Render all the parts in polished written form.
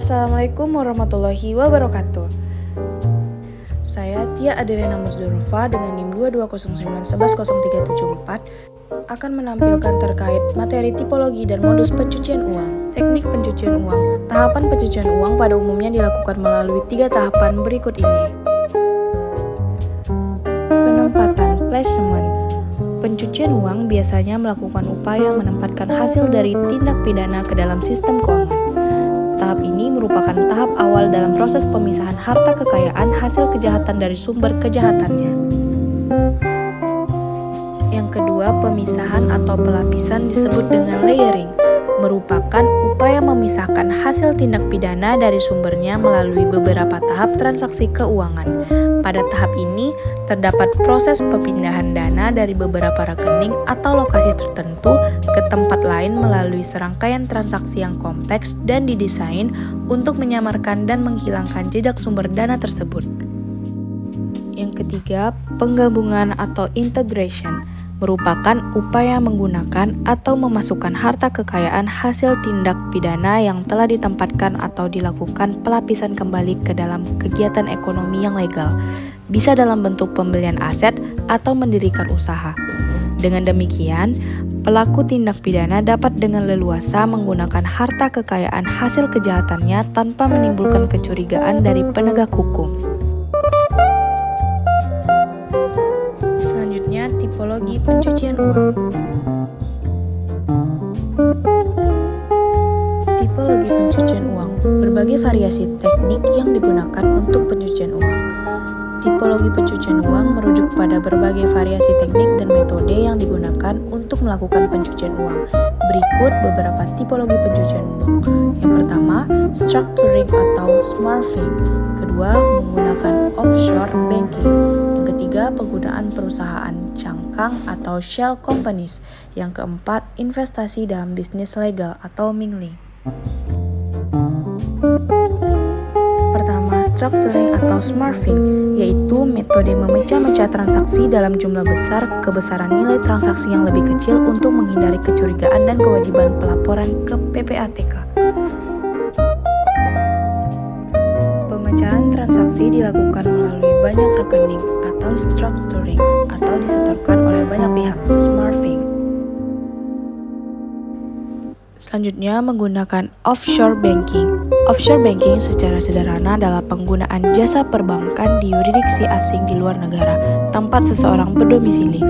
Assalamualaikum warahmatullahi wabarakatuh. Saya Tia Adirena Musdurova dengan NIM 2209110374 akan menampilkan terkait materi tipologi dan modus pencucian uang. Teknik pencucian uang. Tahapan pencucian uang pada umumnya dilakukan melalui 3 tahapan berikut ini. Penempatan placement. Pencucian uang biasanya melakukan upaya menempatkan hasil dari tindak pidana ke dalam sistem keuangan. Tahap ini merupakan tahap awal dalam proses pemisahan harta kekayaan hasil kejahatan dari sumber kejahatannya. Yang kedua, pemisahan atau pelapisan disebut dengan layering, merupakan upaya memisahkan hasil tindak pidana dari sumbernya melalui beberapa tahap transaksi keuangan. Pada tahap ini, terdapat proses pemindahan dana dari beberapa rekening atau lokasi tertentu ke tempat lain melalui serangkaian transaksi yang kompleks dan didesain untuk menyamarkan dan menghilangkan jejak sumber dana tersebut. Yang ketiga, penggabungan atau integration, merupakan upaya menggunakan atau memasukkan harta kekayaan hasil tindak pidana yang telah ditempatkan atau dilakukan pelapisan kembali ke dalam kegiatan ekonomi yang legal, bisa dalam bentuk pembelian aset atau mendirikan usaha. Dengan demikian, pelaku tindak pidana dapat dengan leluasa menggunakan harta kekayaan hasil kejahatannya tanpa menimbulkan kecurigaan dari penegak hukum. Selanjutnya, tipologi pencucian uang. Tipologi pencucian uang. Berbagai variasi teknik yang digunakan untuk pencucian uang. Tipologi pencucian uang merujuk pada berbagai variasi teknik dan metode yang digunakan untuk melakukan pencucian uang. Berikut beberapa tipologi pencucian uang. Yang pertama, structuring atau smurfing. Kedua, menggunakan offshore banking. Yang ketiga, penggunaan perusahaan cangkang atau shell companies. Yang keempat, investasi dalam bisnis legal atau mingling. Pertama, structuring atau smurfing, yaitu metode memecah-mecah transaksi dalam jumlah besar ke besaran nilai transaksi yang lebih kecil untuk menghindari kecurigaan dan kewajiban pelaporan ke PPATK. Pemecahan transaksi dilakukan melalui banyak rekening atau structuring atau disetorkan oleh banyak pihak, smurfing. Selanjutnya, menggunakan offshore banking. Offshore banking secara sederhana adalah penggunaan jasa perbankan di yurisdiksi asing di luar negara, tempat seseorang berdomisili.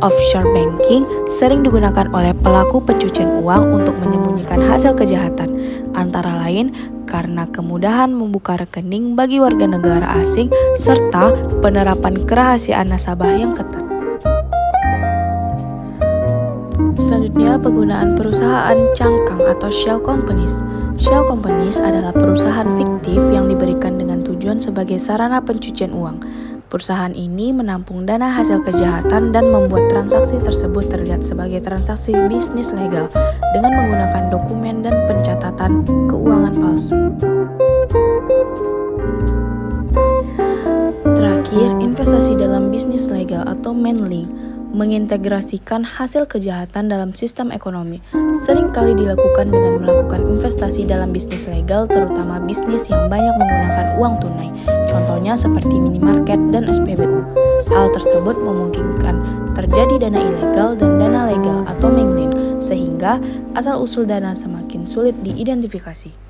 Offshore banking sering digunakan oleh pelaku pencucian uang untuk menyembunyikan hasil kejahatan, antara lain karena kemudahan membuka rekening bagi warga negara asing serta penerapan kerahasiaan nasabah yang ketat. Selanjutnya, penggunaan perusahaan cangkang atau shell companies. Shell companies adalah perusahaan fiktif yang diberikan dengan tujuan sebagai sarana pencucian uang. Perusahaan ini menampung dana hasil kejahatan dan membuat transaksi tersebut terlihat sebagai transaksi bisnis legal dengan menggunakan dokumen dan pencatatan keuangan palsu. Terakhir, investasi dalam bisnis legal atau mingling, mengintegrasikan hasil kejahatan dalam sistem ekonomi. Seringkali dilakukan dengan melakukan investasi dalam bisnis legal, terutama bisnis yang banyak menggunakan uang tunai. Contohnya seperti minimarket dan SPBU. Hal tersebut memungkinkan terjadi dana ilegal dan dana legal atau mingling, sehingga asal-usul dana semakin sulit diidentifikasi.